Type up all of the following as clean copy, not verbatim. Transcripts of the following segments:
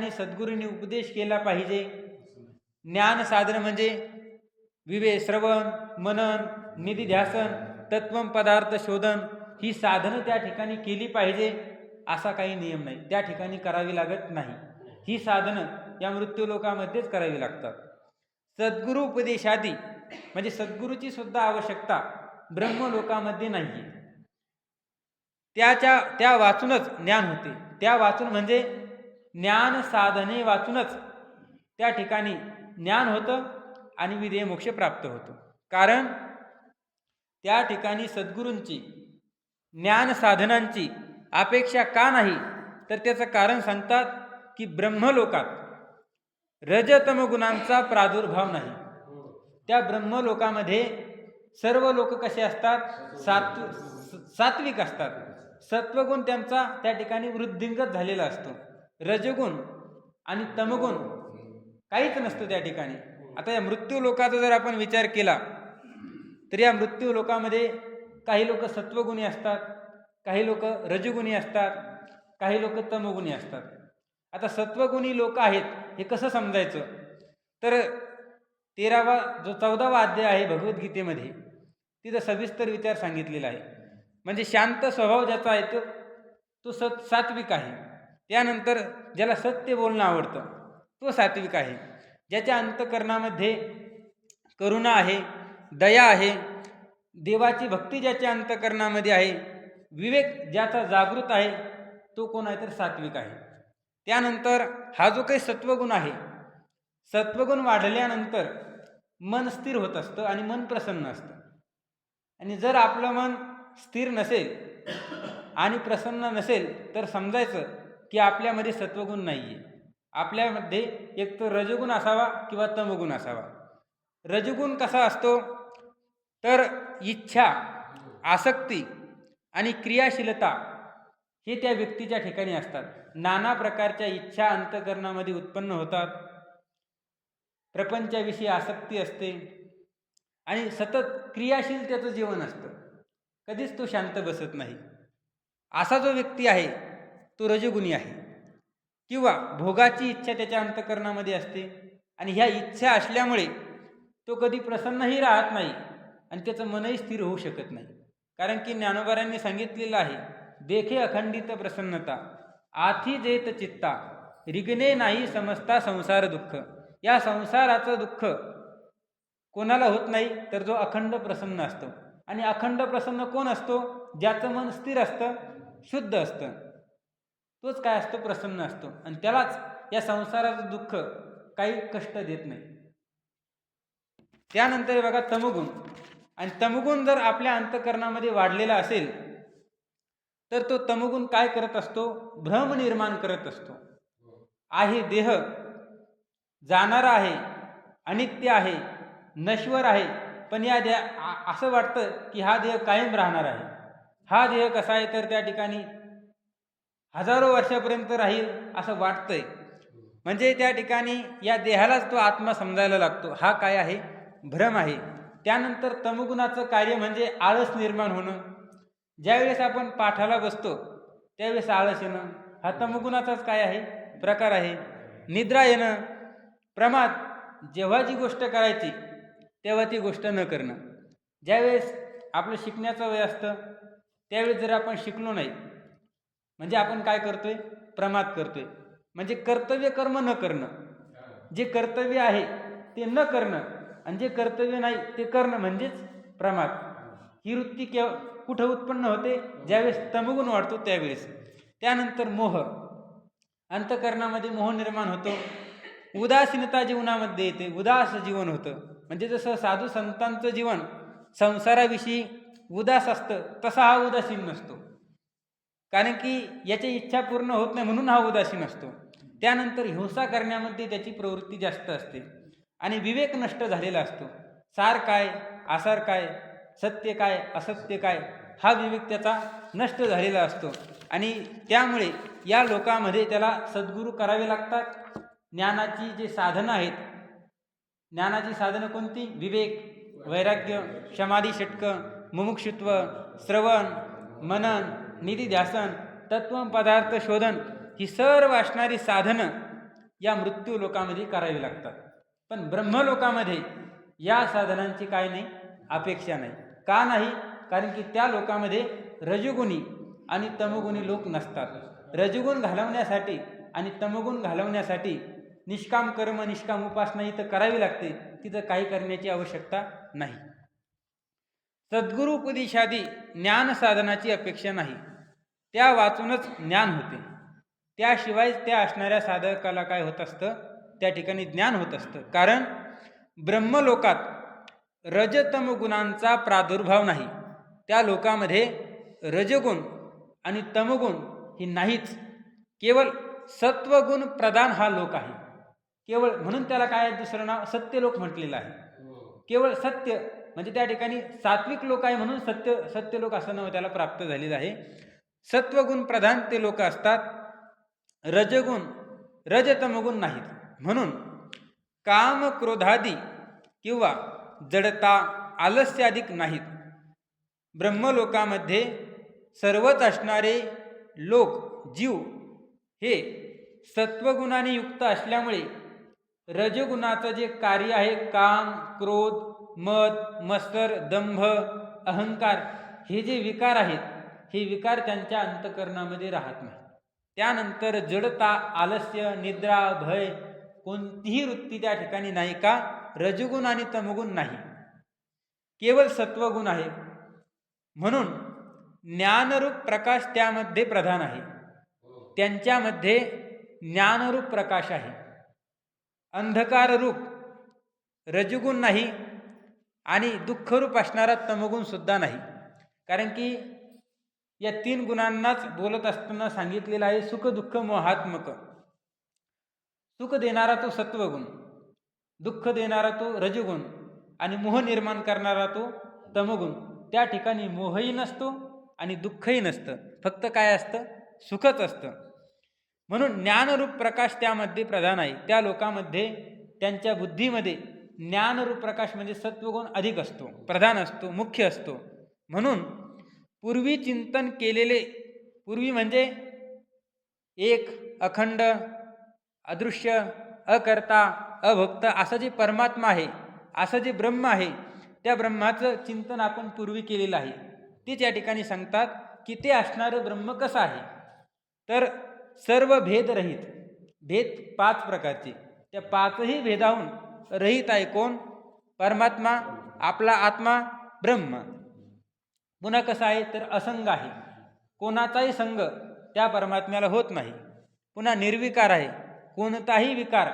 ठिकाणी सद्गुरूंनी उपदेश केला पाहिजे. ज्ञान साधन म्हणजे विवेक, श्रवण, मनन, निधिध्यासन, तत्वम पदार्थ शोधन ही साधनं त्या ठिकाणी केली पाहिजे असा काही नियम नाही. त्या ठिकाणी करावी लागत नाही. ही साधनं या मृत्यू लोकामध्येच करावी लागतात. सद्गुरू उपदेशादी म्हणजे सद्गुरूची सुद्धा आवश्यकता ब्रह्मलोकामध्ये नाही. त्या वाचूनच ज्ञान होते. त्या वाचून म्हणजे ज्ञान साधने वाचूनच त्या ठिकाणी ज्ञान होतं आणि विधेय मोक्ष प्राप्त होतो. कारण त्या ठिकाणी सद्गुरूंची ज्ञान साधनांची अपेक्षा का नाही, तर त्याचं कारण सांगतात की ब्रह्मलोकात रजतम गुणांचा प्रादुर्भाव नाही. त्या ब्रह्मलोकामध्ये सर्व लोक कसे असतात? सात्विक असतात. सत्वगुण त्यांचा त्या ठिकाणी वृद्धिंगत झालेला असतो. रजगुण आणि तमगुण काहीच नसतं त्या ठिकाणी. आता या मृत्यू लोकाचा जर आपण विचार केला तर या मृत्यू लोकामध्ये काही लोक सत्वगुणी असतात, काही लोक रजगुणी असतात, काही लोक तमगुणी असतात. आता सत्वगुणी लोक आहेत हे कसं समजायचं? तर 14वा अध्याय आहे भगवद्गीतेमध्ये, तिथं सविस्तर विचार सांगितलेला आहे. म्हणजे शांत स्वभाव ज्याचा आहे तो सात्विक आहे. त्यानंतर ज्याला सत्य बोलणं आवडतं तो सात्विक आहे. ज्याच्या अंतःकरणामध्ये करुणा आहे, दया आहे, देवाची भक्ती ज्याच्या अंतःकरणामध्ये आहे, विवेक ज्याचा जागृत आहे, तो कोण आहे तर सात्विक आहे. त्यानंतर हा जो काही सत्वगुण आहे, सत्वगुण वाढल्यानंतर मन स्थिर होत असतं आणि मन प्रसन्न असतं. आणि जर आपलं मन स्थिर नसेल आणि प्रसन्न नसेल तर समजायचं की आपल्यामध्ये सत्वगुण नाही आहे. आपल्यामध्ये एक तर रजगुण असावा किंवा तमगुण असावा. रजगुण कसा असतो तर इच्छा, आसक्ती आणि क्रियाशीलता हे त्या व्यक्तीच्या ठिकाणी असतात. नाना प्रकारच्या इच्छा अंतःकरणामध्ये उत्पन्न होतात, प्रपंचाविषयी आसक्ती असते आणि सतत क्रियाशील त्याचं जीवन असतं. कधीच तो शांत बसत नाही. असा जो व्यक्ती आहे तो रजगुणी आहे. किंवा भोगाची इच्छा त्याच्या अंतःकरणामध्ये असते आणि ह्या इच्छा असल्यामुळे तो कधी प्रसन्नही राहत नाही आणि त्याचं मनही स्थिर होऊ शकत नाही. कारण की ज्ञानोबारांनी सांगितलेलं आहे, देखे अखंडित प्रसन्नता आथी जेत चित्ता रिगणे नाही समजता संसार दुःख. या संसाराचं दुःख कोणाला होत नाही तर जो अखंड प्रसन्न असतो. आणि अखंड प्रसन्न कोण असतो? ज्याचं मन स्थिर असतं, शुद्ध असतं, तोच काय असतो? प्रसन्न असतो. आणि त्यालाच या संसाराचं दुःख काही कष्ट देत नाही. त्यानंतर बघा तमगुण. आणि तमगुण जर आपल्या अंतःकरणामध्ये वाढलेला असेल तर तो तमगुण काय करत असतो? भ्रम निर्माण करत असतो. आहे देह जाणारा आहे, अनित्य आहे, नश्वर आहे, पण या असं वाटतं की हा देह कायम राहणार आहे. हा देह कसा आहे तर त्या ठिकाणी हजारो वर्षापर्यंत राहील असं वाटतंय. म्हणजे त्या ठिकाणी या देहालाच तो आत्मा समजायला लागतो. हा काय आहे? भ्रम आहे. त्यानंतर तमगुणाचं कार्य म्हणजे आळस निर्माण होणं. ज्यावेळेस आपण पाठाला बसतो त्यावेळेस आळस येणं, हा तमगुणाचाच काय आहे? प्रकार आहे. निद्रा येणं, प्रमाद, जेव्हा जी गोष्ट करायची तेव्हा ती गोष्ट न करणं. ज्यावेळेस आपलं शिकण्याचं वय असतं त्यावेळेस जर आपण शिकलो नाही म्हणजे आपण काय करतोय? प्रमाद करतोय. म्हणजे कर्तव्य कर्म न करणं. जे कर्तव्य आहे ते न करणं आणि जे कर्तव्य नाही ते करणं म्हणजेच प्रमाद. ही वृत्ती कुठं उत्पन्न होते? ज्यावेळेस तमगुण वाढतो त्यावेळेस. त्यानंतर मोह, अंतःकरणामध्ये मोह निर्माण होतो. उदासीनता जीवनामध्ये येते, उदास जीवन होतं. म्हणजे जसं साधू संतांचं जीवन संसाराविषयी उदास असतं तसा हा उदासीन नसतो. कारण की याची इच्छा पूर्ण होत नाही म्हणून हा उदासीन असतो. त्यानंतर हिंसा करण्यामध्ये त्याची प्रवृत्ती जास्त असते आणि विवेक नष्ट झालेला असतो. सार काय, आसार काय, सत्य काय, असत्य काय, हा विवेक त्याचा नष्ट झालेला असतो. आणि त्यामुळे या लोकांमध्ये त्याला सद्गुरू करावे लागतात. ज्ञानाची जे साधनं आहेत, ज्ञानाची साधनं कोणती? विवेक, वैराग्य, समाधी षटक, मुमुक्षुत्व, श्रवण, मनन, निधिध्यासन, तत्व पदार्थ शोधन ही सर्व असणारी साधनं या मृत्यू लोकामध्ये करावी लागतात. पण ब्रह्मलोकामध्ये या साधनांची काय नाही, अपेक्षा नाही. का नाही? कारण की त्या लोकामध्ये रजोगुणी आणि तमोगुणी लोक नसतात. रजोगुण घालवण्यासाठी आणि तमोगुण घालवण्यासाठी निष्काम कर्म, निष्काम उपासना इथं करावी लागते. तिथं काही करण्याची आवश्यकता नाही. सद्गुरु उपदेशादी ज्ञान साधनाची अपेक्षा नाही. त्या वाचूनच ज्ञान होते. त्याशिवाय त्या असणाऱ्या साधकाला काय होत असतं, त्या ठिकाणी ज्ञान होत असतं. कारण ब्रह्मलोकात रजतम गुणांचा प्रादुर्भाव नाही. त्या लोकामध्ये रजगुण आणि तमगुण ही नाहीच. केवळ सत्वगुण प्रधान हा लोक आहे. केवळ म्हणून त्याला काय दुसरं नाव सत्यलोक म्हटलेलं आहे. केवळ सत्य म्हणजे त्या ठिकाणी सात्विक लोक आहे म्हणून सत्यलोक असं नाव त्याला प्राप्त झालेलं आहे. सत्वगुण प्रधान ते लोक असतात. रजगुण रजतमगुण नाहीत. म्हणून काम क्रोधादी किंवा जडता आलस्याधिक नाहीत. ब्रह्मलोकामध्ये सर्वच असणारे लोक जीव हे सत्वगुणाने युक्त असल्यामुळे रजगुणाचं जे कार्य आहे, काम, क्रोध, मद, मत्सर, दंभ, अहंकार, हे जे विकार आहेत, हे विकार त्यांच्या अंतःकरणामध्ये राहत नाही. त्यानंतर जडता, आलस्य, निद्रा, भय कोणतीही वृत्ती त्या ठिकाणी नाही. का? रजगुण आणि तमगुण नाही, केवळ सत्वगुण आहे. म्हणून ज्ञानरूप प्रकाश त्यामध्ये प्रधान आहे. त्यांच्यामध्ये ज्ञानरूप प्रकाश आहे. अंधकाररूप रजगुण नाही आणि दुःखरूप असणारा तमगुण सुद्धा नाही. कारण की या तीन गुणांनाच बोलत असताना सांगितलेलं आहे सुख दुःख मोहात्मक. सुख देणारा तो सत्वगुण, दुःख देणारा तो रजगुण आणि मोह निर्माण करणारा तो तमगुण. त्या ठिकाणी मोहही नसतो आणि दुःखही नसतं, फक्त काय असतं, सुखच असतं. म्हणून ज्ञानरूप प्रकाश त्यामध्ये प्रधान आहे. त्या लोकांमध्ये त्यांच्या बुद्धीमध्ये ज्ञानरूप प्रकाश म्हणजे सत्वगुण अधिक असतो, प्रधान असतो, मुख्य असतो. म्हणून पूर्वी चिंतन केलेले, पूर्वी म्हणजे एक, अखंड, अदृश्य, अकर्ता, अभक्त असं जे परमात्मा आहे, असं जे ब्रह्म आहे, त्या ब्रह्माचं चिंतन आपण पूर्वी केलेलं आहे. तेच या ठिकाणी सांगतात की ते असणारं ब्रह्म कसं आहे. तर सर्व भेदरहित, भेद 5 प्रकारचे, त्या 5ही भेदाहून रहित आहे. कोण? परमात्मा, आपला आत्मा ब्रह्म. पुन्हा कसं आहे तर असंग आहे, कोणाचाही संग त्या परमात्म्याला होत नाही. पुन्हा निर्विकार आहे, कोणताही विकार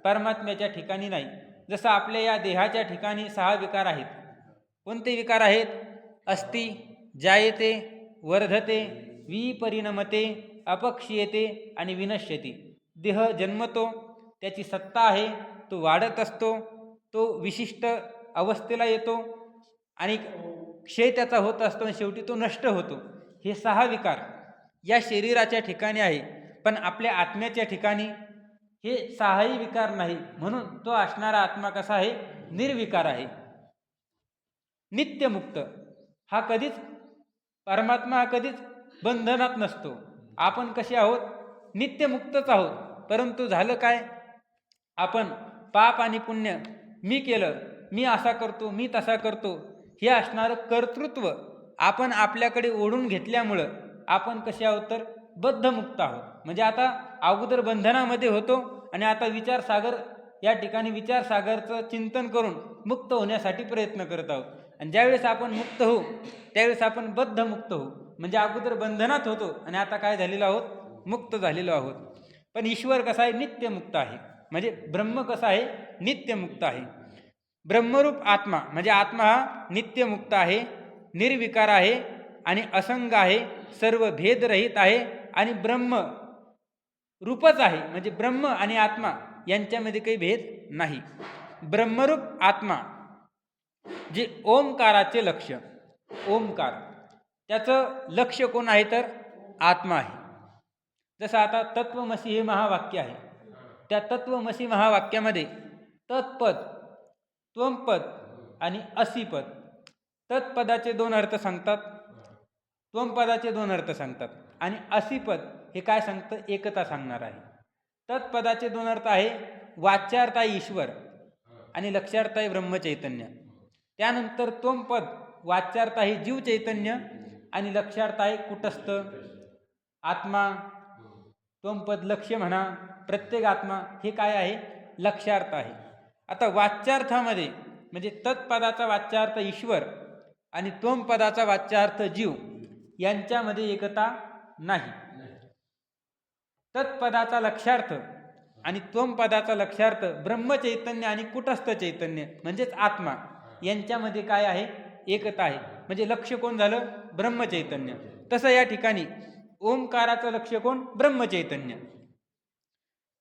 परमात्म्याच्या ठिकाणी नाही. जसं आपल्या या देहाच्या ठिकाणी 6 विकार आहेत. कोणते विकार आहेत? अस्ति, जायते, वर्धते, विपरिणमते, अपक्षीयते आणि विनश्यती. देह जन्मतो, त्याची सत्ता आहे, तो वाढत असतो, तो विशिष्ट अवस्थेला येतो आणि क्षय त्याचा होत असतो आणि शेवटी तो नष्ट होतो. हे 6 विकार या शरीराच्या ठिकाणी आहे. पण आपल्या आत्म्याच्या ठिकाणी हे 6ही विकार नाही. म्हणून तो असणारा आत्मा कसा आहे? निर्विकार आहे, नित्यमुक्त. हा कधीच, परमात्मा हा कधीच बंधनात नसतो. आपण कसे आहोत? नित्यमुक्तच आहोत. परंतु झालं काय? आपण पाप आणि पुण्य, मी केलं, मी असा करतो, मी तसा करतो, हे असणारं कर्तृत्व आपण आपल्याकडे ओढून घेतल्यामुळं आपण कसे आहोत तर बद्धमुक्त आहोत. म्हणजे आता अगोदर बंधनामध्ये होतो आणि आता विचारसागर, या ठिकाणी विचारसागरचं चिंतन करून मुक्त होण्यासाठी प्रयत्न करत आहोत. आणि ज्यावेळेस आपण मुक्त होऊ त्यावेळेस आपण बद्धमुक्त होऊ. म्हणजे अगोदर बंधनात होतो आणि आता काय झालेलो आहोत? मुक्त झालेलो आहोत. पण ईश्वर कसा आहे? नित्यमुक्त आहे. म्हणजे ब्रह्म कसा आहे? नित्यमुक्त आहे. ब्रह्मरूप आत्मा म्हणजे आत्मा हा नित्यमुक्त आहे, निर्विकार आहे आणि असंग आहे, सर्व भेदरहित आहे आणि ब्रह्म रूपच आहे. म्हणजे ब्रह्म आणि आत्मा यांच्यामध्ये काही भेद नाही. ब्रह्मरूप आत्मा जे ओंकाराचे लक्ष, ओंकार त्याचं लक्ष कोण आहे तर आत्मा आहे. जसं आता तत्वमसी हे महावाक्य आहे, त्या तत्वमसी महावाक्यामध्ये तत्पद, त्वमपद आणि असीपद, तत्पदाचे 2 अर्थ सांगतात, त्वमपदाचे 2 अर्थ सांगतात आणि असीपद हे काय सांगतं? एकता सांगणार आहे. तत्पदाचे दोन अर्थ आहे, वाच्यार्थ आहे ईश्वर आणि लक्ष्यार्थ आहे ब्रह्मचैतन्य. त्यानंतर त्वम पद वाच्यार्थ आहे जीव चैतन्य आणि लक्ष्यार्थ आहे कुटस्थ आत्मा. त्वम पद लक्ष्य म्हणा, प्रत्येक आत्मा, हे काय आहे, लक्ष्यार्थ आहे. आता वाच्यार्थामध्ये म्हणजे तत्पदाचा वाच्यार्थ ईश्वर आणि त्वम पदाचा वाच्यार्थ जीव यांच्यामध्ये एकता नाही. तत्पदाचा लक्ष्यार्थ आणि त्वम पदाचा लक्ष्यार्थ ब्रह्मचैतन्य आणि कुटस्थ चैतन्य म्हणजेच आत्मा यांच्यामध्ये काय आहे, एकता आहे. म्हणजे लक्ष्य कोण झालं, ब्रह्मचैतन्य. तसं या ठिकाणी ओंकाराचं लक्ष्य कोण, ब्रह्मचैतन्य.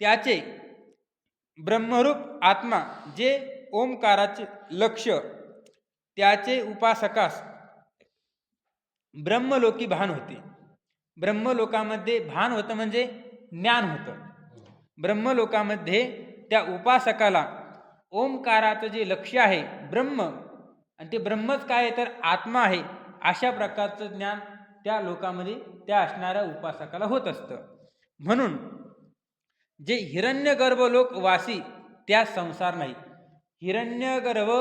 त्याचे ब्रह्मरूप आत्मा जे ओंकाराचे लक्ष्य, त्याचे उपासकास ब्रह्मलोकी भान होते. ब्रह्मलोकामध्ये भान होतं म्हणजे ज्ञान होतं. ब्रह्मलोकामध्ये त्या उपासकाला ओंकाराचं जे लक्ष्य आहे ब्रह्म, आणि ते ब्रह्मच काय आहे तर आत्मा आहे, अशा प्रकारचं ज्ञान त्या लोकामध्ये त्या असणाऱ्या उपासकाला होत असतं. म्हणून जे हिरण्यगर्भ लोक वासी त्या संसार नाही. हिरण्यगर्भ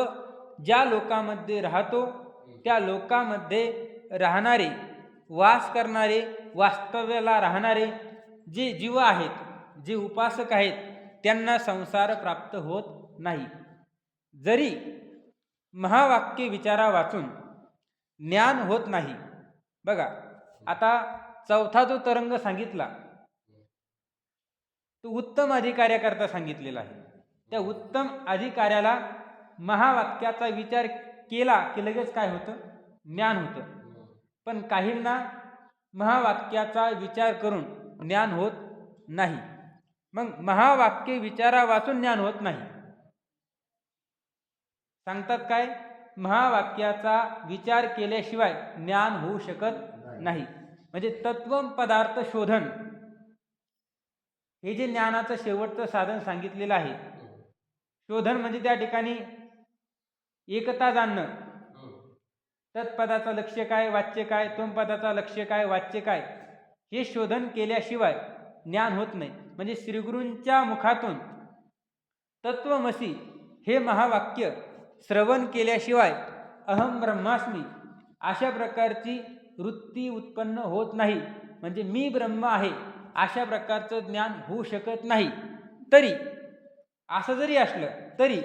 ज्या लोकामध्ये राहतो त्या लोकामध्ये राहणारे, वास करणारे, वास्तव्याला राहणारे जे जीव आहेत, जे उपासक आहेत, त्यांना संसार प्राप्त होत नाही. जरी महावाक्य विचारा वाचून ज्ञान होत नाही. बघा आता चौथा जो तरंग सांगितला तो उत्तम अधिकार्याकरता सांगितलेला आहे. त्या उत्तम अधिकार्याला महावाक्याचा विचार केला की लगेच काय होतं, ज्ञान होतं. पण काहींना महावाक्याचा विचार करून ज्ञान होत नाही. मग महावाक्य विचारा वाचून ज्ञान होत नाही. सांगतात काय, महावाक्याचा विचार केल्याशिवाय ज्ञान होऊ शकत नाही. म्हणजे तत्वम पदार्थ शोधन हे जे ज्ञानाचं शेवटचं साधन सांगितलेलं आहे. शोधन म्हणजे त्या ठिकाणी एकता जाणणं. तत्पदाचं लक्ष्य काय, वाच्य काय, त्वम पदाचा लक्ष्य काय, वाच्य काय, हे शोधन केल्याशिवाय ज्ञान होत नाही. म्हणजे श्रीगुरूंच्या मुखातून तत्वमसी हे महावाक्य श्रवण केल्याशिवाय अहम ब्रह्मास्मी अशा प्रकारची वृत्ती उत्पन्न होत नाही. म्हणजे मी ब्रह्म आहे अशा प्रकारचं ज्ञान होऊ शकत नाही. तरी असं जरी असलं तरी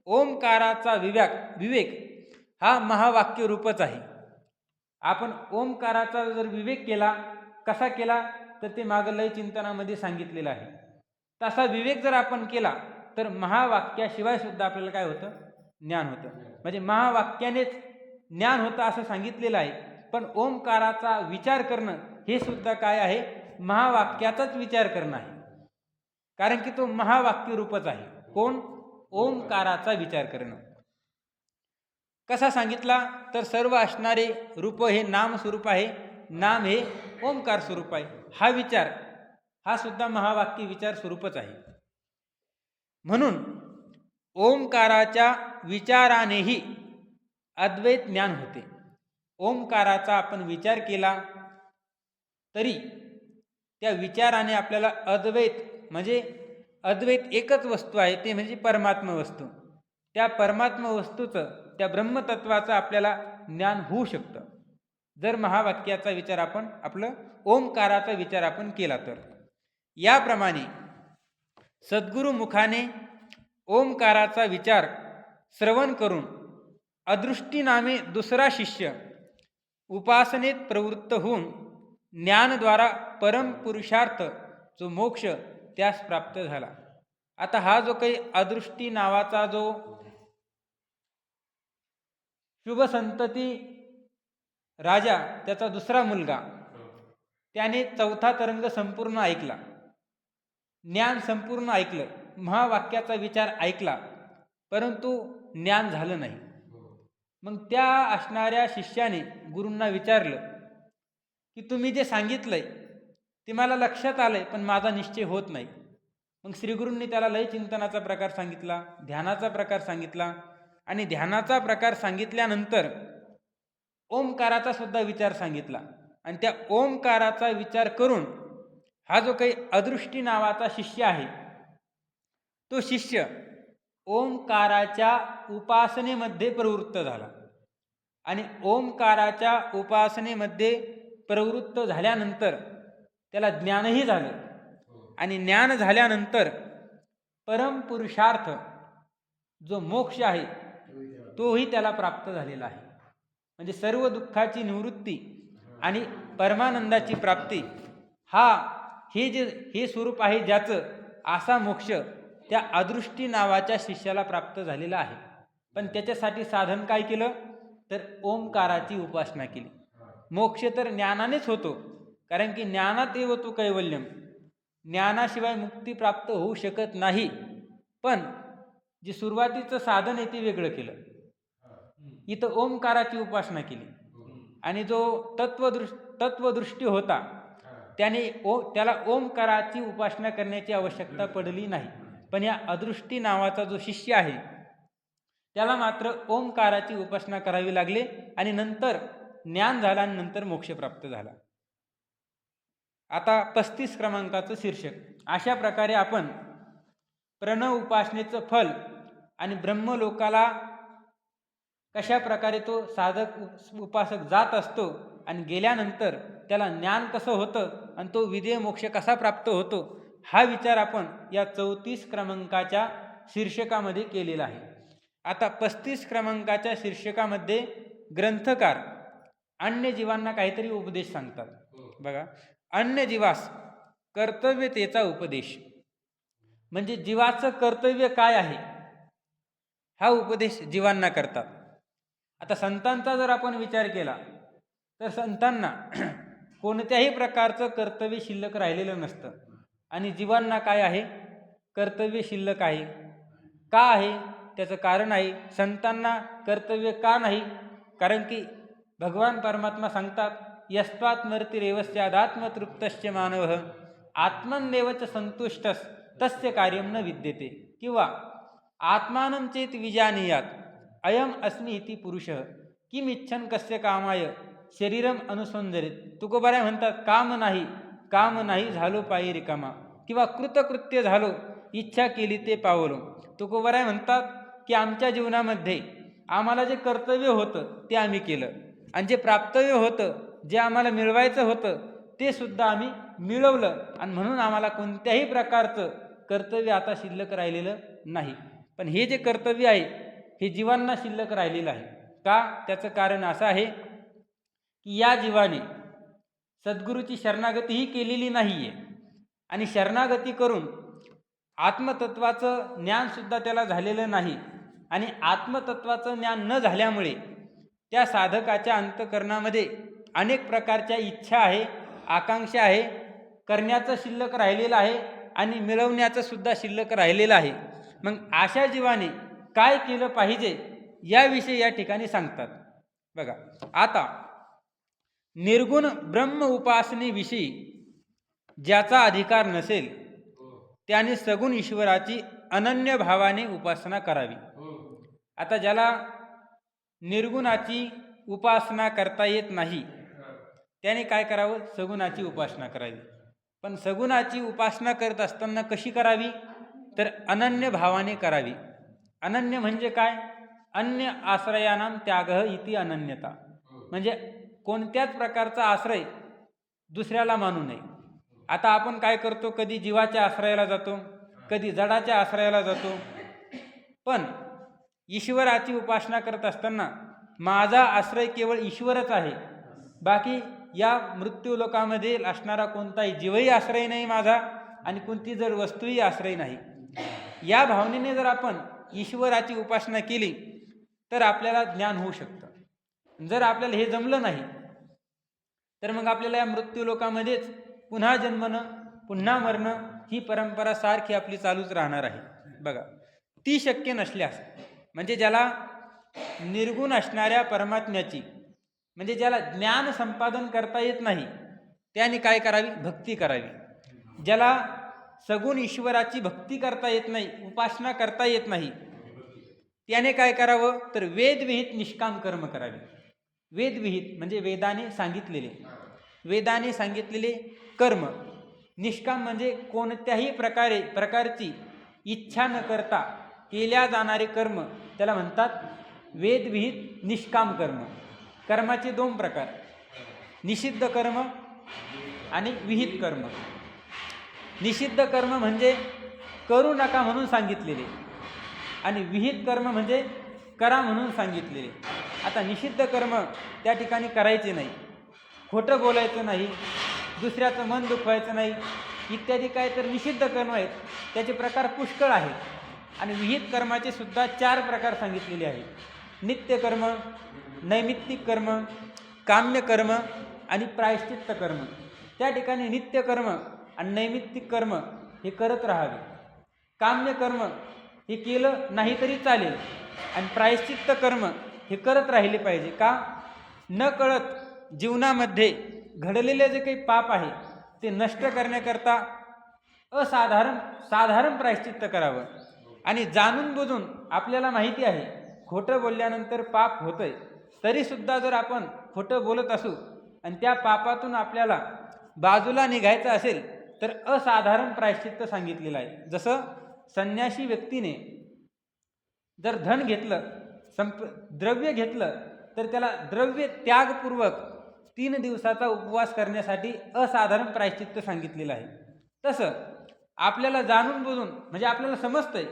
ओंकाराचा विवेक हा महावाक्य रूपच आहे. आपण ओंकाराचा जर विवेक केला, कसा केला तर ते मागं लय चिंतनामध्ये सांगितलेलं आहे. तसा विवेक जर आपण केला तर महावाक्याशिवाय सुद्धा आपल्याला काय होतं, ज्ञान होतं. म्हणजे महावाक्यानेच ज्ञान होतं असं सांगितलेलं आहे. पण ओंकाराचा विचार करणं हे सुद्धा काय आहे, महावाक्याचाच विचार करणं आहे. कारण की तो महावाक्य रूपच आहे. कोण, ओंकाराचा विचार करणं. कसा सांगितला तर सर्व असणारे रूप हे नाम स्वरूप आहे, नाम हे ओंकार स्वरूप आहे. हा विचार हा सुद्धा महावाक्य विचार स्वरूपच आहे. म्हणून ओंकाराच्या विचारानेही अद्वैत ज्ञान होते. ओंकाराचा आपण विचार केला तरी त्या विचाराने आपल्याला अद्वैत म्हणजे अद्वैत एकच वस्तू आहे, ते म्हणजे परमात्मा वस्तू. त्या परमात्मा वस्तूचं, त्या ब्रह्मतत्वाचं आपल्याला ज्ञान होऊ शकतं जर महावाक्याचा विचार आपण, आपलं ओंकाराचा विचार आपण केला तर. याप्रमाणे सद्गुरु मुखाने ओंकाराचा विचार श्रवण करून अदृष्टी नामे दुसरा शिष्य उपासनेत प्रवृत्त होऊन ज्ञानद्वारा परमपुरुषार्थ जो मोक्ष त्यास प्राप्त झाला. आता हा जो काही अदृष्टी नावाचा जो शुभ संतती राजा, त्याचा दुसरा मुलगा, त्याने चौथा तरंग संपूर्ण ऐकला, ज्ञान संपूर्ण ऐकलं, महावाक्याचा विचार ऐकला, परंतु ज्ञान झालं नाही. मग त्या असणाऱ्या शिष्याने गुरूंना विचारलं की तुम्ही जे सांगितलंय ते मला लक्षात आलंय, पण माझा निश्चय होत नाही. मग श्रीगुरूंनी त्याला लय चिंतनाचा प्रकार सांगितला, ध्यानाचा प्रकार सांगितला, आणि ध्यानाचा प्रकार सांगितल्यानंतर ओंकाराचा सुद्धा विचार सांगितला. आणि त्या ओंकाराचा विचार करून हा जो काही अदृष्टी नावाचा शिष्य आहे, तो शिष्य ओंकाराच्या उपासनेमध्ये प्रवृत्त झाला आणि ओंकाराच्या उपासनेमध्ये प्रवृत्त झाल्यानंतर त्याला ज्ञानही झालं आणि ज्ञान झाल्यानंतर परमपुरुषार्थ जो मोक्ष आहे तोही त्याला प्राप्त झालेला आहे. म्हणजे सर्व दुःखाची निवृत्ती आणि परमानंदाची प्राप्ती हे स्वरूप आहे ज्याचं, असा मोक्ष त्या अदृष्टी नावाच्या शिष्याला प्राप्त झालेला आहे. पण त्याच्यासाठी साधन काय केलं तर ओंकाराची उपासना केली. मोक्ष तर ज्ञानानेच होतो, कारण की ज्ञानात एव तो कैवल्यम, ज्ञानाशिवाय मुक्ती प्राप्त होऊ शकत नाही. पण जे सुरुवातीचं साधन आहे ते वेगळं केलं. इथं ओंकाराची उपासना केली आणि जो तत्वदृष्टी होता त्याला ओंकाराची उपासना करण्याची आवश्यकता पडली नाही. पण या अदृष्टी नावाचा जो शिष्य आहे त्याला मात्र ओंकाराची उपासना करावी लागली आणि नंतर ज्ञान झाला आणि नंतर मोक्ष प्राप्त झाला. आता 35 क्रमांकाचं शीर्षक. अशा प्रकारे आपण प्रणव उपासनेचं फल आणि ब्रह्मलोकाला कशा प्रकारे तो साधक उपासक जात असतो आणि गेल्यानंतर त्याला ज्ञान कसं होतं आणि तो विदेह मोक्ष कसा प्राप्त होतो, हा विचार आपण या 34 क्रमांकाच्या शीर्षकामध्ये केलेला आहे. आता 35 क्रमांकाच्या शीर्षकामध्ये ग्रंथकार अन्य जीवांना काहीतरी उपदेश सांगतात. बघा, अन्य जीवास कर्तव्यतेचा उपदेश, म्हणजे जीवाचं कर्तव्य काय आहे हा उपदेश जीवांना करतात. आता संतांचा जर आपण विचार केला तर संतांना कोणत्याही प्रकारचं कर्तव्य शिल्लक राहिलेलं नसतं आणि जीवांना काय आहे, कर्तव्य शिल्लक आहे. का आहे त्याचं कारण आहे. संतांना कर्तव्य का नाही, कारण की भगवान परमात्मा सांगतात यस्त्वात्मर्तिरेवस्यादात्मतृप्तश्च मानवः आत्मन्नेवच संतुष्टस् तस्य कार्यं न विद्यते, किंवा आत्मानं चेत विजानीयात अयम अस्मि इति पुरुषः किम इच्छन कस्य कामाय शरीरम अनुसंजरित. तुकोबाराय म्हणतात काम नाही झालो पायी रिकामा, किंवा कृतकृत्य झालो इच्छा केली ते पावलो. तुकोबाराय म्हणतात की आमच्या जीवनामध्ये आम्हाला जे कर्तव्य होतं ते आम्ही केलं आणि जे प्राप्तव्य होतं, जे आम्हाला मिळवायचं होतं ते सुद्धा आम्ही मिळवलं आणि म्हणून आम्हाला कोणत्याही प्रकारचं कर्तव्य आता शिल्लक राहिलेलं नाही. पण हे जे कर्तव्य आहे हे जीवांना शिल्लक राहिलेलं आहे. का? त्याचं कारण असं आहे की या जीवाने सद्गुरूची शरणागतीही केलेली नाही आहे आणि शरणागती करून आत्मतत्वाचं ज्ञानसुद्धा त्याला झालेलं नाही आणि आत्मतत्वाचं ज्ञान न झाल्यामुळे त्या साधकाच्या अंतःकरणामध्ये अनेक प्रकारच्या इच्छा आहे, आकांक्षा आहे, करण्याचं शिल्लक राहिलेलं आहे आणि मिळवण्याचं सुद्धा शिल्लक राहिलेलं आहे. मग अशा जीवाने काय केलं पाहिजे याविषयी या ठिकाणी सांगतात. बघा, आता निर्गुण ब्रह्म उपासनेविषयी ज्याचा अधिकार नसेल त्याने सगुण ईश्वराची अनन्य भावाने उपासना करावी. आता ज्याला निर्गुणाची उपासना करता येत नाही त्याने काय करावं, सगुणाची उपासना करावी. पण सगुणाची उपासना करत असताना कशी करावी तर अनन्य भावाने करावी. अनन्य म्हणजे काय, अन्य आश्रयानाम त्यागः इति अनन्यता, म्हणजे कोणत्याच प्रकारचा आश्रय दुसऱ्याला मानू नये. आता आपण काय करतो, कधी जीवाच्या आश्रयाला जातो, कधी जडाच्या आश्रयाला जातो. पण ईश्वराची उपासना करत असताना माझा आश्रय केवळ ईश्वरच आहे, बाकी या मृत्यू लोकामध्ये असणारा कोणताही जीवही आश्रय नाही माझा आणि कोणती जर वस्तूही आश्रय नाही. या भावनेने जर आपण ईश्वराची उपासना केली तर आपल्याला ज्ञान होऊ शकतं. जर आपल्याला हे जमलं नाही तर मग आपल्याला या मृत्यू लोकामध्येच पुन्हा जन्मणं, पुन्हा मरणं ही परंपरा सारखी आपली चालूच राहणार आहे. बघा, ती शक्य नसल्यास, म्हणजे ज्याला निर्गुण असणाऱ्या परमात्म्याची, म्हणजे ज्याला ज्ञान संपादन करता येत नाही त्याने काय करावी, भक्ती करावी. ज्याला सगुण ईश्वराची भक्ती करता येत नाही, उपासना करता येत नाही, त्याने काय करावं तर वेदविहित निष्काम कर्म करावे. वेदविहित म्हणजे वेदाने सांगितलेले कर्म, निष्काम म्हणजे कोणत्याही प्रकारची इच्छा न करता केल्या जाणारे कर्म, त्याला म्हणतात वेदविहित निष्काम कर्म. कर्माचे दोन प्रकार, निषिद्ध कर्म आणि विहित कर्म. निषिद्ध कर्म म्हणजे करू नका म्हणून सांगितलेले, आणि विहित कर्म म्हणजे करा म्हणून सांगितलेले. आता निषिद्ध कर्म त्या ठिकाणी करायचे नाही, खोटं बोलायचं नाही, दुसऱ्याचं मन दुखवायचं नाही, इत्यादी काय तर निषिद्ध कर्म आहेत. त्याचे प्रकार पुष्कळ आहेत. आणि विहित कर्माचे सुद्धा 4 प्रकार सांगितलेले आहेत: नित्य कर्म, नैमित्तिक कर्म, काम्य कर्म आणि प्रायश्चित्त कर्म. त्या ठिकाणी नित्य कर्म आणि नैमित्तिक कर्म हे करत राहावे. काम्य कर्म हे केलं नाही तरी चालेल, आणि प्रायश्चित्त कर्म हे करत राहिले पाहिजे. का? न कळत जीवनामध्ये घडलेले जे काही पाप आहे ते नष्ट करण्याकरता साधारण प्रायश्चित्त करावं. आणि जाणून बुजून आपल्याला माहिती आहे खोटं बोलल्यानंतर पाप होतंय, तरीसुद्धा जर आपण खोटं बोलत असू आणि त्या पापातून आपल्याला बाजूला निघायचं असेल तर असाधारण प्रायश्चित्त सांगितलेलं आहे. जसं संन्यासी व्यक्तीने जर धन घेतलं, द्रव्य घेतलं, तर त्याला द्रव्य त्यागपूर्वक 3 दिवसाचा उपवास करण्यासाठी असाधारण प्रायश्चित्त सांगितलेलं आहे. तसं आपल्याला जाणून बुजून, म्हणजे आपल्याला समजतंय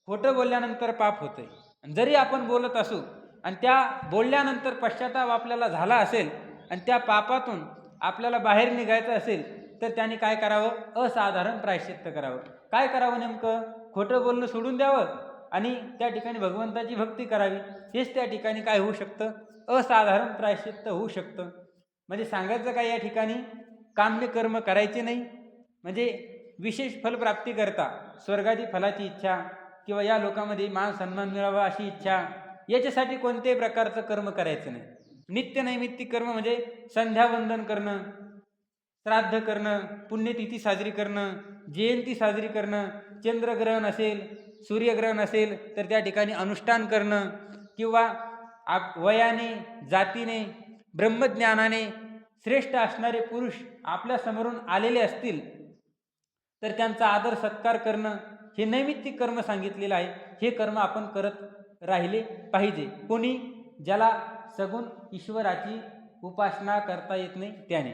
खोटं बोलल्यानंतर पाप होतंय, जरी आपण बोलत असू आणि त्या बोलल्यानंतर पश्चाताप आपल्याला झाला असेल आणि त्या पापातून आपल्याला बाहेर निघायचं असेल, तर त्याने काय करावं? असाधारण प्रायश्चित्त करावं. काय करावं नेमकं? खोटं बोलणं सोडून द्यावं आणि त्या ठिकाणी भगवंताची भक्ती करावी. हेच त्या ठिकाणी काय होऊ शकतं? असाधारण प्रायश्चित्त होऊ शकतं. म्हणजे सांगायचं काय या ठिकाणी? काम्य कर्म करायचे नाही, म्हणजे विशेष फलप्राप्ती करता स्वर्गादी फलाची इच्छा किंवा या लोकांमध्ये मान सन्मान मिळावा अशी इच्छा, याच्यासाठी कोणत्याही प्रकारचं कर्म करायचं नाही. नित्य नैमित्तिक कर्म म्हणजे संध्यावंदन करणं, श्राद्ध करणं, पुण्यतिथी साजरी करणं, जयंती साजरी करणं, चंद्रग्रहण असेल, सूर्यग्रहण असेल तर त्या ठिकाणी अनुष्ठान करणं, किंवा वयाने, जातीने, ब्रह्मज्ञानाने श्रेष्ठ असणारे पुरुष आपल्या समोरून आलेले असतील तर त्यांचा आदर सत्कार करणं, हे नैमित्तिक कर्म सांगितलेलं आहे. हे कर्म आपण करत राहिले पाहिजे. कोणी? ज्याला सगुण ईश्वराची उपासना करता येत नाही त्याने.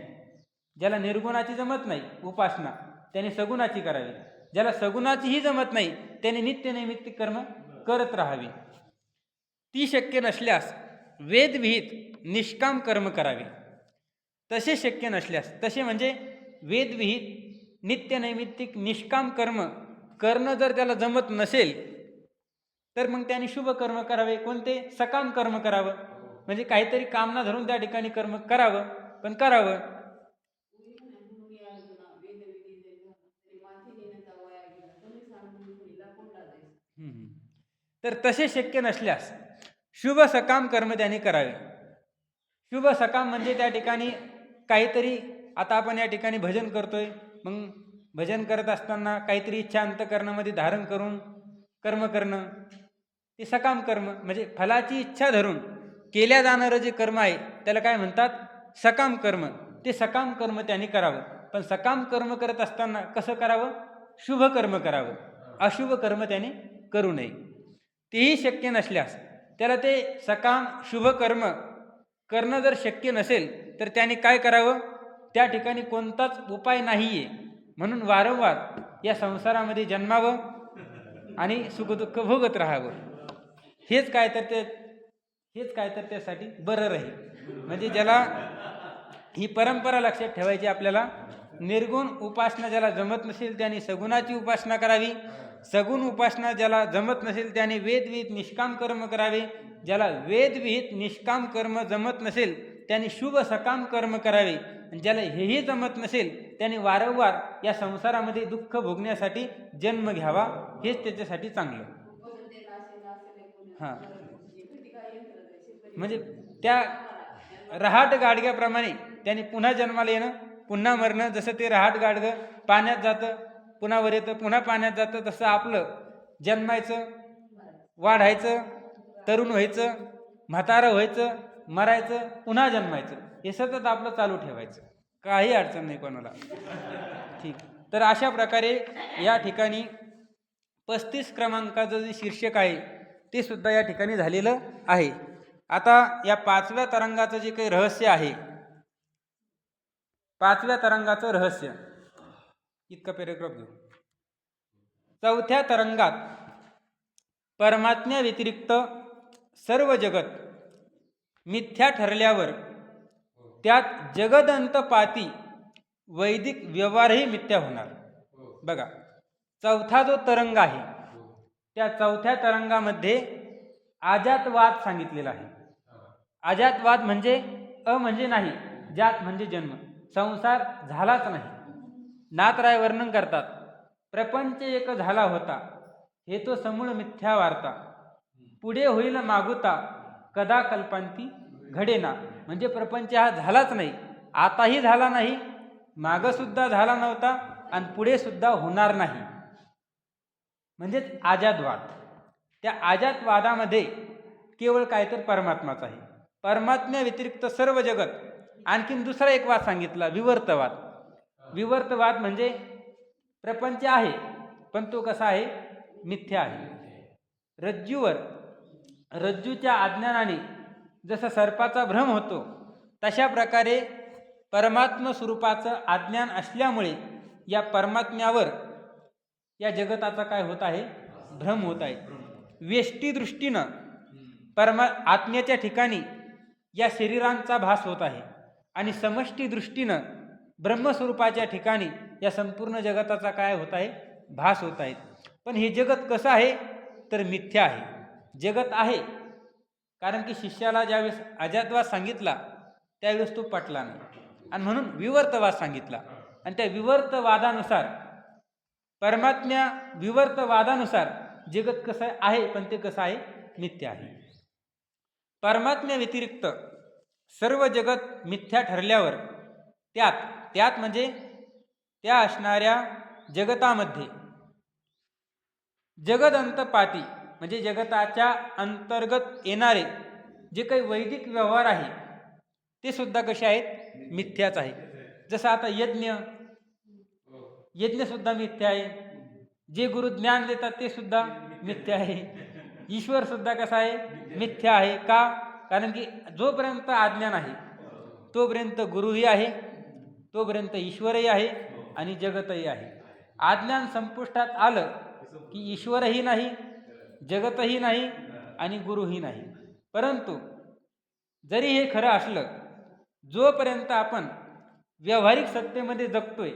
ज्याला निर्गुणाची जमत नाही उपासना, त्याने सगुणाची करावी. ज्याला सगुणाचीही जमत नाही त्याने नित्य नैमित्तिक कर्म करत राहावे. ती शक्य नसल्यास वेदविहित निष्काम कर्म करावे. तसे शक्य नसल्यास, तसे म्हणजे वेदविहित नित्य नैमित्तिक निष्काम कर्म करणं जर त्याला जमत नसेल तर मग त्याने शुभ कर्म करावे. कोणते? सकाम कर्म करावं. म्हणजे काहीतरी कामना धरून त्या ठिकाणी कर्म करावं, पण करावं. तर तसे शक्य नसल्यास शुभ सकाम कर्म त्याने करावे. शुभ सकाम म्हणजे त्या ठिकाणी काहीतरी, आता आपण या ठिकाणी भजन करतोय, मग भजन करत असताना काहीतरी इच्छा अंतःकरणामध्ये धारण करून कर्म करणं, ते सकाम कर्म. म्हणजे फलाची इच्छा धरून केल्या जाणारं जे कर्म आहे त्याला काय म्हणतात? सकाम कर्म. ते सकाम कर्म त्याने करावं. पण सकाम कर्म करत असताना कसं करावं? शुभ कर्म करावं, अशुभ कर्म त्याने करू नये. तेही शक्य नसल्यास त्याला ते सकाम शुभ कर्म करणं जर शक्य नसेल तर त्याने काय करावं? त्या ठिकाणी कोणताच उपाय नाहीये म्हणून वारंवार या संसारामध्ये जन्मावं आणि सुखदुःख भोगत राहावं. हेच काय तर त्यासाठी बरं राहील. म्हणजे ज्याला ही परंपरा लक्षात ठेवायची आपल्याला, निर्गुण उपासना ज्याला जमत नसेल त्याने सगुणाची उपासना करावी. सगुण उपासना ज्याला जमत नसेल त्याने वेदविहित निष्काम कर्म करावे. ज्याला वेदविहित निष्काम कर्म जमत नसेल त्याने शुभ सकाम कर्म करावे. आणि ज्याला हेही जमत नसेल त्याने वारंवार या संसारामध्ये दुःख भोगण्यासाठी जन्म घ्यावा. हेच त्याच्यासाठी चांगलं. हां, म्हणजे त्या रहाट गाडग्याप्रमाणे त्याने पुन्हा जन्माला येणं, पुन्हा मरणं. जसं ते रहाट गाडगं पाण्यात जातं, पुन्हा वर येतं, पुन्हा पाण्यात जातं, तसं आपलं जन्मायचं, वाढायचं, तरुण व्हायचं, म्हातारं व्हायचं, मरायचं, पुन्हा जन्मायचं, हे सतत आपलं चालू ठेवायचं. काही अडचण नाही कोणाला. ठीक. तर अशा प्रकारे या ठिकाणी 35 क्रमांकाचं जे शीर्षक आहे ते सुद्धा या ठिकाणी झालेलं आहे. आता या 5व्या तरंगाचं जे काही रहस्य आहे, 5व्या तरंगाचं रहस्य, इतका पॅरेग्राफ घेऊ. 4थ्या तरंगात परमात्म्याव्यतिरिक्त सर्व जगत मिथ्या ठरल्यावर त्यात जगदंतपाती वैदिक व्यवहारही मिथ्या होणार. बघा, 4था जो तरंग आहे त्या 4थ्या तरंगामध्ये अजातवाद सांगितलेला आहे. अजातवाद म्हणजे अ म्हणजे नाही, जात म्हणजे जन्म, संसार झालाच नाही. नाथराय वर्णन करतात, प्रपंच एक झाला होता, हे तो समूळ मिथ्या वार्ता, पुढे होईल मागुता, कदा कल्पांती घडेना. म्हणजे प्रपंच हा झालाच नाही, आताही झाला नाही, मागसुद्धा झाला नव्हता आणि पुढे सुद्धा होणार नाही. म्हणजेच अजातवाद. त्या अजातवादामध्ये केवळ काय तर परमात्माच आहे. परमात्म्या व्यतिरिक्त सर्व जगत. आणखीन दुसरा एक वाद सांगितला, विवर्तवाद. विवर्तवाद म्हणजे प्रपंच आहे पण तो कसा आहे, मिथ्या आहे. रज्जूच्या अज्ञानाने जसं सर्पाचा भ्रम होतो तशा प्रकारे परमात्म स्वरूपाचं अज्ञान असल्यामुळे या परमात्म्यावर या जगताचा काय होत आहे, भ्रम होत आहे. व्यष्टी दृष्टीनं आत्म्याच्या ठिकाणी या शरीरांचा भास होत आहे आणि समष्टी दृष्टीनं ब्रह्मस्वरूपाच्या ठिकाणी या संपूर्ण जगताचा काय होत आहे, भास होत आहे. पण हे जगत कसं आहे तर मिथ्या आहे. जगत आहे कारण की शिष्याला ज्यावेळेस अजातवाद सांगितला त्यावेळेस तो पटला नाही आणि म्हणून विवर्तवाद सांगितला. आणि त्या विवर्तवादानुसार परमात्म्या विवर्तवादानुसार जगत कसं आहे पण ते कसं आहे, मिथ्या आहे. परमात्म्या व्यतिरिक्त सर्व जगत मिथ्या ठरल्यावर त्यात म्हणजे त्या असणाऱ्या जगतामध्ये जगदंतपाती म्हणजे जगताच्या अंतर्गत येणारे जे काही वैदिक व्यवहार आहे ते सुद्धा कसे आहेत, मिथ्याच आहे. जसं आता यज्ञ सुद्धा मिथ्या आहे. जे गुरु ज्ञान देतात ते सुद्धा मिथ्या आहे. ईश्वर सुद्धा कसा आहे, मिथ्या आहे. का? कारण की जोपर्यंत अज्ञान आहे तोपर्यंत गुरुही आहे, तोपर्यंत ईश्वरही आहे आणि जगतही आहे. अज्ञान संपुष्टात आलं की ईश्वरही नाही, जगतही नाही आणि गुरुही नाही. परंतु जरी हे खरं असलं, जोपर्यंत आपण व्यावहारिक सत्तेमध्ये जगतोय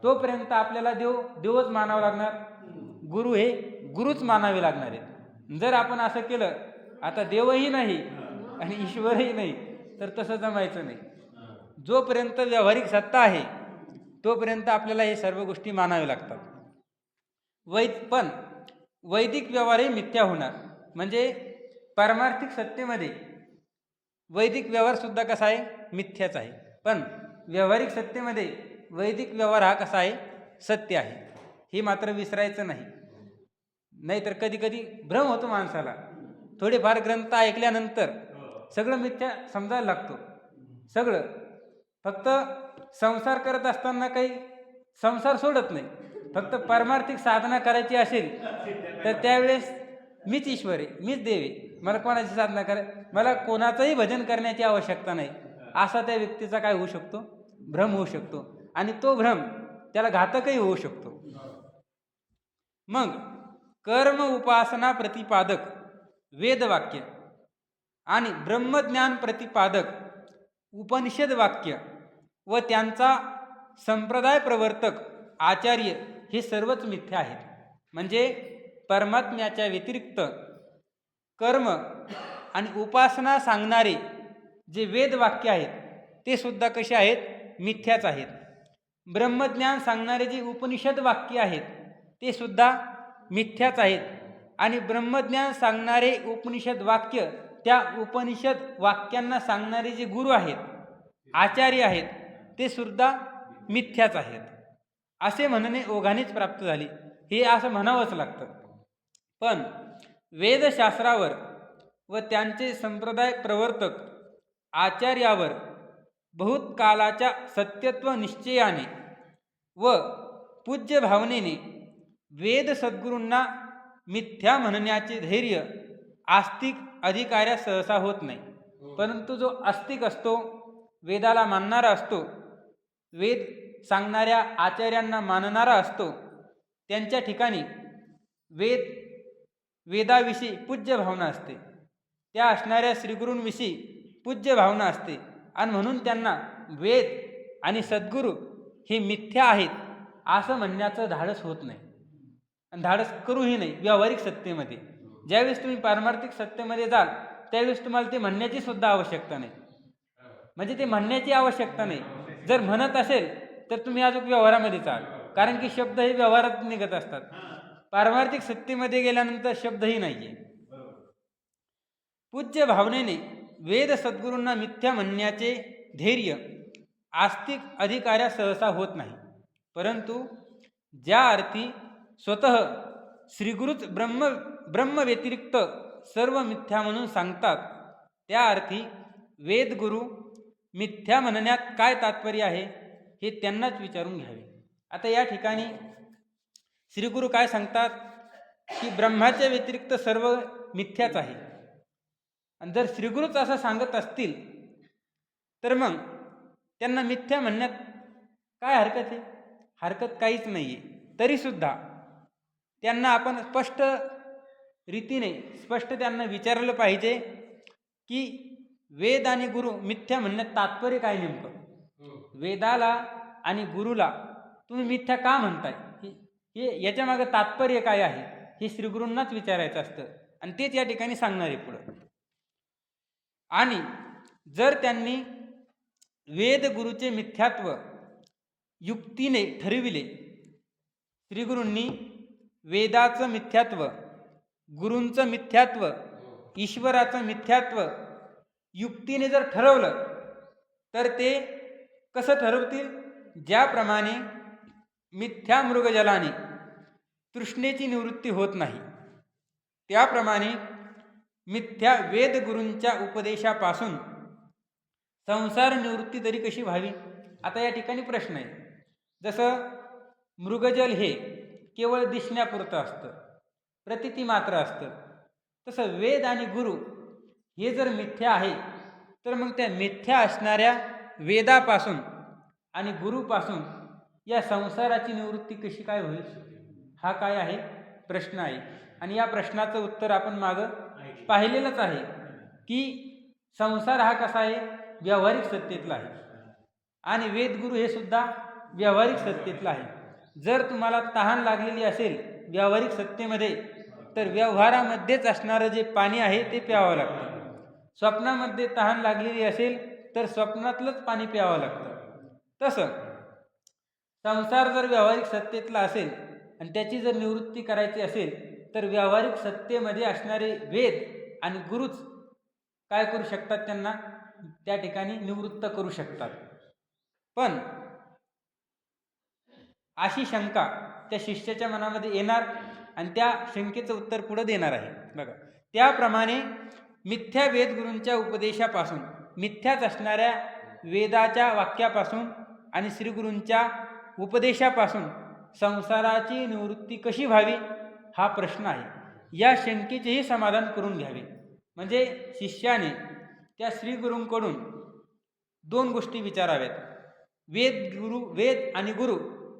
तोपर्यंत आपल्याला देवच मानावं लागणार, गुरु हे गुरुच मानावे लागणार आहेत. जर आपण असं केलं आता देवही नाही आणि ईश्वरही नाही तर तसं जमायचं नाही. जोपर्यंत व्यावहारिक सत्ता आहे तोपर्यंत आपल्याला हे सर्व गोष्टी मानाव्या लागतात. पण वैदिक व्यवहारही मिथ्या होणार. म्हणजे पारमार्थिक सत्तेमध्ये वैदिक व्यवहार सुद्धा कसा आहे, मिथ्याच आहे. पण व्यावहारिक सत्तेमध्ये वैदिक व्यवहार हा कसा आहे, सत्य आहे. हे मात्र विसरायचं नाही. नाहीतर कधी कधी भ्रम होतो माणसाला. थोडेफार ग्रंथ ऐकल्यानंतर सगळं मिथ्या समजायला लागतो. सगळं फक्त संसार करत असताना काही संसार सोडत नाही. फक्त पारमार्थिक साधना करायची असेल तर त्यावेळेस मीच ईश्वर आहे, मीच देव आहे, मला कोणाची साधना मला कोणाचंही भजन करण्याची आवश्यकता नाही, असा त्या व्यक्तीचा काय होऊ शकतो, भ्रम होऊ शकतो. आणि तो भ्रम त्याला घातकही होऊ शकतो. मग कर्म उपासना प्रतिपादक वेदवाक्य आणि ब्रह्मज्ञान प्रतिपादक उपनिषद वाक्य व त्यांचा संप्रदाय प्रवर्तक आचार्य हे सर्वच मिथ्या आहेत. म्हणजे परमात्म्याच्या व्यतिरिक्त कर्म आणि उपासना सांगणारे जे वेदवाक्य आहेत ते सुद्धा कसे आहेत, मिथ्याच आहेत. ब्रह्मज्ञान सांगणारे जे उपनिषद वाक्य आहेत ते सुद्धा मिथ्याच आहेत. आणि ब्रह्मज्ञान सांगणारे उपनिषद वाक्य, त्या उपनिषद वाक्यांना सांगणारे जे गुरु आहेत, आचार्य आहेत ते सुद्धा मिथ्याच आहेत. असे म्हणणे ओघानेच प्राप्त झाले, हे असं म्हणावंच लागतं. पण वेदशास्त्रावर व त्यांचे संप्रदाय प्रवर्तक आचार्यावर बहुत कालाच्या सत्यत्व निश्चयाने व पूज्य भावनेने वेद सद्गुरूंना मिथ्या म्हणण्याचे धैर्य आस्तिक अधिकाऱ्या सहसा होत नाही. परंतु जो आस्तिक असतो, वेदाला मानणारा असतो, वेद सांगणाऱ्या आचार्यांना मानणारा असतो, त्यांच्या ठिकाणी वेदाविषयी पूज्य भावना असते. त्या असणाऱ्या श्रीगुरूंविषयी पूज्य भावना असते आणि म्हणून त्यांना वेद आणि सद्गुरू हे मिथ्या आहेत असं म्हणण्याचं धाडस होत नाही आणि धाडस करूही नाही. व्यावहारिक सत्तेमध्ये ज्यावेळेस तुम्ही पारमार्थिक सत्तेमध्ये जाल त्यावेळेस तुम्हाला ते म्हणण्याची सुद्धा आवश्यकता नाही. म्हणजे ते म्हणण्याची आवश्यकता नाही. जर म्हणत असेल तर तुम्ही अजून व्यवहारामध्ये चाल, कारण की शब्द हे व्यवहारात निघत असतात. पारमार्थिक सत्तेमध्ये गेल्यानंतर शब्दही नाहीये. पूज्य भावनेने वेद सद्गुरूंना मिथ्या म्हणण्याचे धैर्य आस्तिक अधिकाऱ्या सहसा होत नाही. परंतु ज्या अर्थी स्वतः श्रीगुरूच ब्रह्म व्यतिरिक्त सर्व मिथ्या म्हणून सांगतात, त्या अर्थी वेदगुरू मिथ्या म्हणण्यात काय तात्पर्य आहे हे त्यांनाच विचारून घ्यावे. आता या ठिकाणी श्रीगुरू काय सांगतात की ब्रह्माच्या व्यतिरिक्त सर्व मिथ्याच आहे. आणि जर श्रीगुरूच असं सांगत असतील तर मग त्यांना मिथ्या म्हणण्यात काय हरकत आहे? हरकत काहीच नाही आहे. तरीसुद्धा त्यांना आपण स्पष्ट त्यांना विचारलं पाहिजे की वेद आणि गुरु मिथ्या म्हणण्यात तात्पर्य काय नेमकं? वेदाला आणि गुरुला तुम्ही मिथ्या का म्हणताय, हे याच्या मागे तात्पर्य काय आहे हे श्रीगुरूंनाच विचारायचं असतं आणि तेच या ठिकाणी सांगणार आहे पुढं. आणि जर त्यांनी वेद गुरुचे मिथ्यात्व युक्तीने ठरविले, श्रीगुरूंनी वेदाचं मिथ्यात्व, गुरूंचं मिथ्यात्व, ईश्वराचं मिथ्यात्व युक्तीने जर ठरवलं तर ते कसं ठरवतील? ज्याप्रमाणे मिथ्या मृगजलाने तृष्णेची निवृत्ती होत नाही, त्याप्रमाणे मिथ्या वेदगुरूंच्या उपदेशापासून संसार निवृत्ती तरी कशी व्हावी? आता या ठिकाणी प्रश्न आहे. जसं मृगजल हे केवळ दिसण्यापुरतं असतं, प्रतिती मात्र असतं, तसं वेद आणि गुरु हे जर मिथ्या आहे तर मग त्या मिथ्या असणाऱ्या वेदापासून आणि गुरुपासून या संसाराची निवृत्ती कशी काय होईल? हा काय आहे? प्रश्न आहे. आणि या प्रश्नाचं उत्तर आपण मागं पाहिलेलंच आहे की संसार हा कसा आहे? व्यावहारिक सत्तेतला आहे आणि वेदगुरु हे सुद्धा व्यावहारिक सत्तेतला आहे. जर तुम्हाला तहान लागलेली असेल व्यावहारिक सत्तेमध्ये तर व्यवहारामध्येच असणारं जे पाणी आहे ते प्यावं लागतं. स्वप्नामध्ये तहान लागलेली असेल तर स्वप्नातलंच पाणी प्यावं लागतं. तसं संसार जर व्यावहारिक सत्तेतला असेल आणि त्याची जर निवृत्ती करायची असेल तर व्यावहारिक सत्तेमध्ये असणारे वेद आणि गुरुच काय करू शकतात? त्यांना त्या ठिकाणी निवृत्त करू शकतात. पण अशी शंका त्या शिष्याच्या मनामध्ये येणार आणि त्या शंकेचं उत्तर पुढे देणार आहे. बघा, त्याप्रमाणे मिथ्या वेदगुरूंच्या उपदेशापासून, मिथ्याच असणाऱ्या वेदाच्या वाक्यापासून आणि श्रीगुरूंच्या उपदेशापासून संसाराची निवृत्ती कशी व्हावी हा प्रश्न आहे. या शंकेचेही समाधान करून घ्यावे. म्हणजे शिष्याने त्या श्रीगुरूंकडून दोन गोष्टी विचाराव्यात. वेद आणि गुरु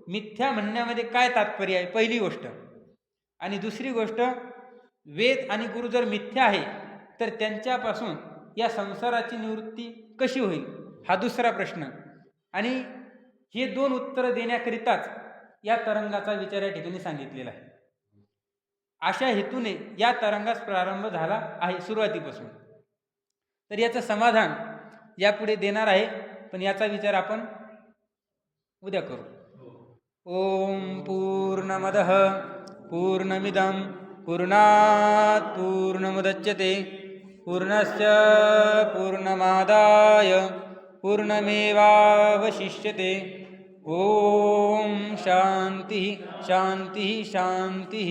मिथ्या म्हणण्यामध्ये काय तात्पर्य आहे, पहिली गोष्ट. आणि दुसरी गोष्ट, वेद आणि गुरु जर मिथ्या आहे तर त्यांच्यापासून या संसाराची निवृत्ती कशी होईल हा दुसरा प्रश्न. आणि हे दोन उत्तरं देण्याकरिताच या तरंगाचा विचार या ठिकाणी सांगितलेला आहे. अशा हेतूने या तरंगास प्रारंभ झाला आहे सुरुवातीपासून. तर याचं समाधान यापुढे देणार आहे, पण याचा विचार आपण उद्या करू. ओम पूर्णमदः पूर्णमिदं पूर्णात् पूर्णमुदच्यते पूर्णस्य पूर्णमादाय पूर्णमेवावशिष्यते. ओम शांति शांति शांति.